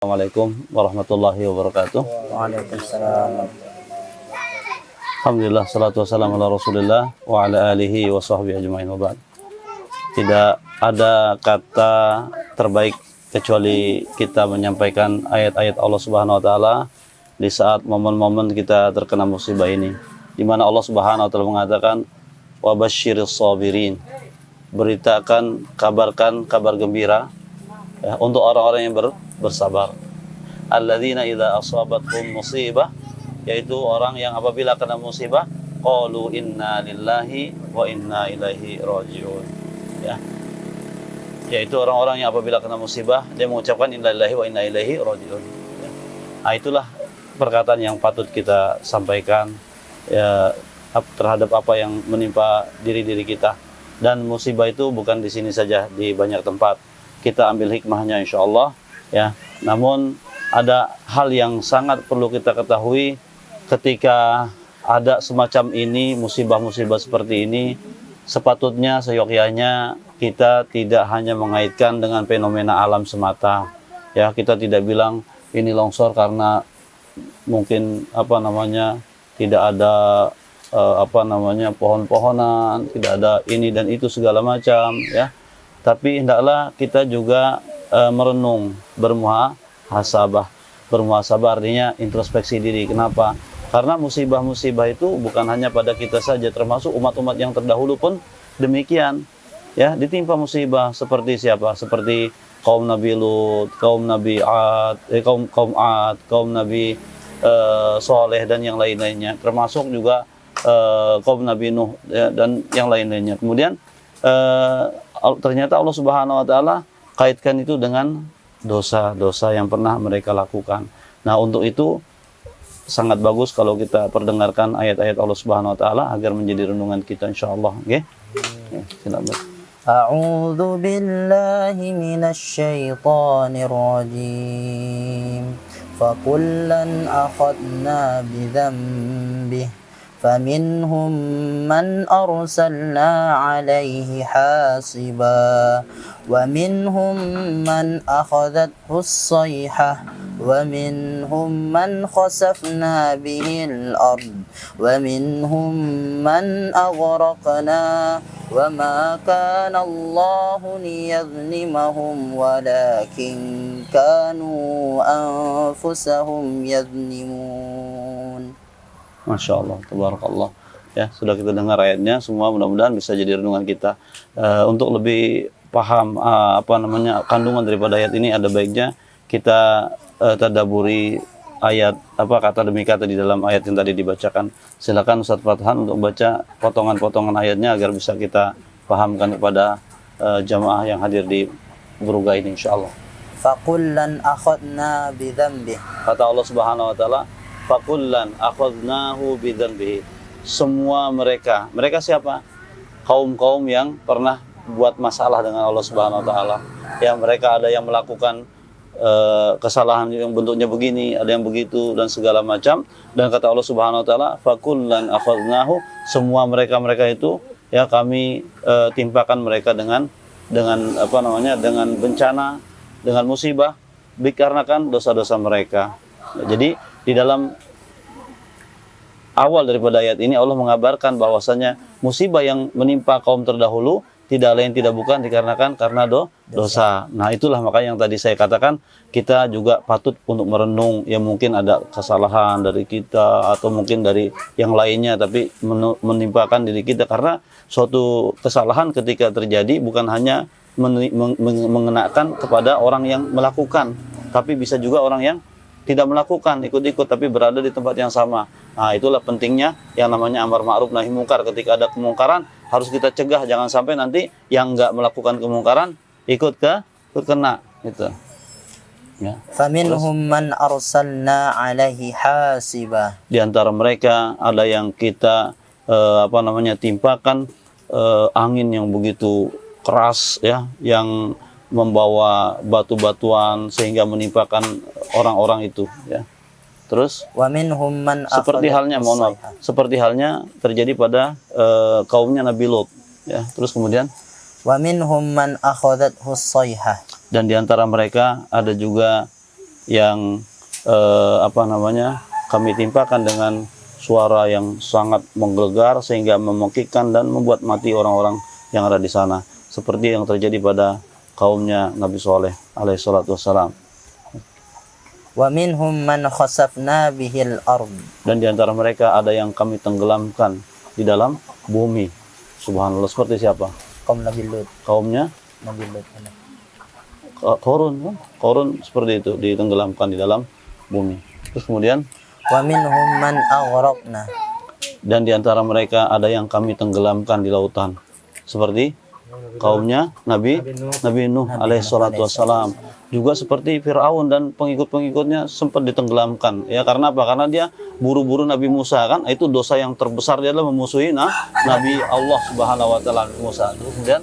Assalamualaikum warahmatullahi wabarakatuh. Waalaikumsalam. Alhamdulillah, salatu wassalamu ala rasulillah wa ala alihi wa sahbihi ajma'in wa ba'd. Tidak ada kata terbaik kecuali kita menyampaikan ayat-ayat Allah Subhanahu wa taala di saat momen-momen kita terkena musibah ini, di mana Allah Subhanahu wa taala mengatakan wa basyiris sabirin, beritakan, kabarkan kabar gembira ya, untuk orang-orang yang bersabar. Alladzina idza asabathum musibah, yaitu orang yang apabila kena musibah qalu inna lillahi wa inna ilaihi rajiun. Ya. Yaitu orang-orang yang apabila kena musibah dia mengucapkan inna lillahi wa inna ilaihi rajiun. Ya. Nah, itulah perkataan yang patut kita sampaikan ya, terhadap apa yang menimpa diri-diri kita. Dan musibah itu bukan di sini saja, di banyak tempat. Kita ambil hikmahnya insyaallah ya. Namun ada hal yang sangat perlu kita ketahui ketika ada semacam ini, musibah-musibah seperti ini, sepatutnya seyogyanya kita tidak hanya mengaitkan dengan fenomena alam semata. Ya, kita tidak bilang ini longsor karena mungkin tidak ada pohon-pohonan, tidak ada ini dan itu segala macam ya. Tapi hendaklah kita juga merenung, bermuhasabah. Bermuhasabah artinya introspeksi diri. Kenapa? Karena musibah-musibah itu bukan hanya pada kita saja, termasuk umat-umat yang terdahulu pun demikian. Ya, ditimpa musibah seperti siapa? Seperti kaum Nabi Lut, kaum Nabi Ad, kaum Ad, kaum Nabi Soleh dan yang lain-lainnya. Termasuk juga kaum Nabi Nuh ya, dan yang lain-lainnya. Kemudian ternyata Allah Subhanahu wa taala kaitkan itu dengan dosa-dosa yang pernah mereka lakukan. Nah, untuk itu sangat bagus kalau kita perdengarkan ayat-ayat Allah Subhanahu wa taala agar menjadi renungan kita insyaallah, nggih. Silakan. A'udzu billahi minasy syaithanir rajim. Fakullan akhadna bidzambihi فمنهم من أرسلنا عليه حاصبا ومنهم من أخذته الصيحة ومنهم من خسفنا به الأرض ومنهم من أغرقنا وما كان الله ليظلمهم ولكن كانوا أنفسهم يظلمون. Masya Allah, tabarakallah. Ya, sudah kita dengar ayatnya, semua mudah-mudahan bisa jadi renungan kita. Untuk lebih paham kandungan daripada ayat ini, ada baiknya kita tadaburi ayat kata demi kata di dalam ayat yang tadi dibacakan. Silakan Ustaz Fathan untuk baca potongan-potongan ayatnya agar bisa kita pahamkan kepada jamaah yang hadir di Buruga ini insyaallah. Fakullan akhadna bidzambihi. Kata Allah Subhanahu wa taala, fakullan akhadnahu bidzambihi. Semua mereka siapa? Kaum-kaum yang pernah buat masalah dengan Allah Subhanahu wa taala. Ya, mereka ada yang melakukan kesalahan yang bentuknya begini, ada yang begitu dan segala macam. Dan kata Allah Subhanahu wa taala, fakullan akhadnahu, semua mereka itu ya kami timpakan mereka dengan bencana, dengan musibah dikarenakan dosa-dosa mereka. Jadi di dalam awal daripada ayat ini Allah mengabarkan bahwasanya musibah yang menimpa kaum terdahulu tidak lain tidak bukan dikarenakan karena dosa. Nah, itulah makanya yang tadi saya katakan kita juga patut untuk merenung, ya mungkin ada kesalahan dari kita atau mungkin dari yang lainnya, tapi menimpakan diri kita karena suatu kesalahan ketika terjadi bukan hanya mengenakan kepada orang yang melakukan, tapi bisa juga orang yang tidak melakukan ikut-ikut tapi berada di tempat yang sama. Nah, itulah pentingnya yang namanya amar ma'ruf nahi mungkar. Ketika ada kemungkaran harus kita cegah, jangan sampai nanti yang enggak melakukan kemungkaran ikut kena gitu. Ya. Faminhum man arsalna alaihi hasiba. Di antara mereka ada yang kita timpakan angin yang begitu keras ya, yang membawa batu-batuan sehingga menimpakan orang-orang itu ya. Terus Wa minhum man seperti halnya terjadi pada kaumnya Nabi Lut ya. Terus kemudian wa minhum man akhadathu as-sayhah. Dan di antara mereka ada juga yang kami timpakan dengan suara yang sangat menggelegar sehingga memekikkan dan membuat mati orang-orang yang ada di sana, seperti yang terjadi pada kaumnya Nabi Soleh alaihissalatu wassalam. Wa minhum man khasafna bihil ard. Dan di antara mereka ada yang kami tenggelamkan di dalam bumi. Subhanallah. Seperti siapa? Kaum Nabi Lut. Kaumnya Nabi Lut. Korun, kan? Korun seperti itu, ditenggelamkan di dalam bumi. Terus kemudian Wa minhum man aghraqna. dan di antara mereka ada yang kami tenggelamkan di lautan, seperti kaumnya Nabi Nuh alaihissalatu wassalam. Juga seperti Fir'aun dan pengikut-pengikutnya sempat ditenggelamkan. Ya, karena apa? Karena dia buru-buru Nabi Musa, kan? Itu dosa yang terbesar, dia adalah memusuhi Nabi Allah Subhanahu wa taala Musa. Terus kemudian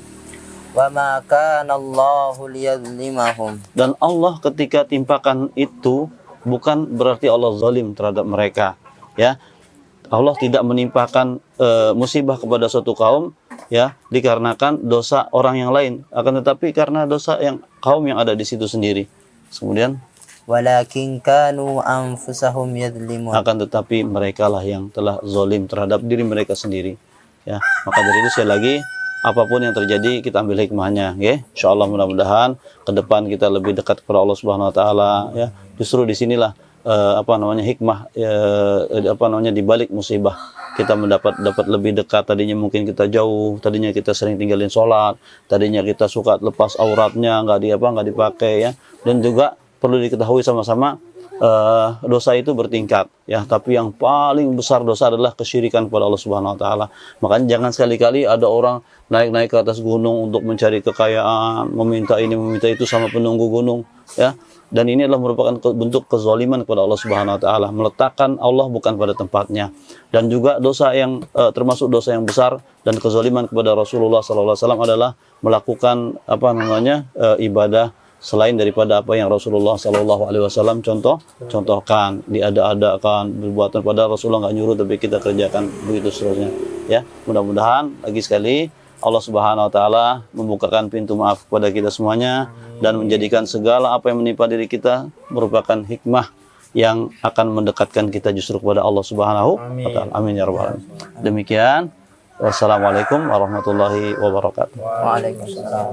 Wa ma kana Allahu liyadlimahum. dan Allah ketika timpakan itu bukan berarti Allah zalim terhadap mereka. Ya. Allah tidak menimpakan musibah kepada suatu kaum ya dikarenakan dosa orang yang lain, akan tetapi karena dosa yang kaum yang ada di situ sendiri. Kemudian Walakin kanu anfusahum yadlimun. akan tetapi mereka lah yang telah zalim terhadap diri mereka sendiri. Ya, maka dari itu sekali lagi apapun yang terjadi kita ambil hikmahnya, ya. Insyaallah mudah-mudahan ke depan kita lebih dekat kepada Allah Subhanahu wa taala, ya. Justru disinilah hikmah di balik musibah kita dapat lebih dekat. Tadinya mungkin kita jauh, tadinya kita sering tinggalin sholat, tadinya kita suka lepas auratnya, nggak dipakai, ya. Dan juga perlu diketahui sama-sama dosa itu bertingkat, ya. Tapi yang paling besar dosa adalah kesyirikan kepada Allah Subhanahu wa taala. Makanya jangan sekali-kali ada orang naik-naik ke atas gunung untuk mencari kekayaan, meminta ini meminta itu sama penunggu gunung, ya. Dan ini adalah merupakan bentuk kezaliman kepada Allah Subhanahu wa taala, meletakkan Allah bukan pada tempatnya. Dan juga dosa yang termasuk dosa yang besar dan kezaliman kepada Rasulullah sallallahu alaihi wasallam adalah melakukan ibadah selain daripada apa yang Rasulullah sallallahu alaihi wasallam contohkan, diada-adakan perbuatan pada Rasulullah nggak nyuruh tapi kita kerjakan, begitu seterusnya, ya. Mudah-mudahan lagi sekali Allah Subhanahu wa taala membukakan pintu maaf kepada kita semuanya dan menjadikan segala apa yang menimpa diri kita merupakan hikmah yang akan mendekatkan kita justru kepada Allah Subhanahu wa taala. Amin ya rabbal alamin. Demikian. Wassalamualaikum warahmatullahi wabarakatuh. Waalaikumsalam.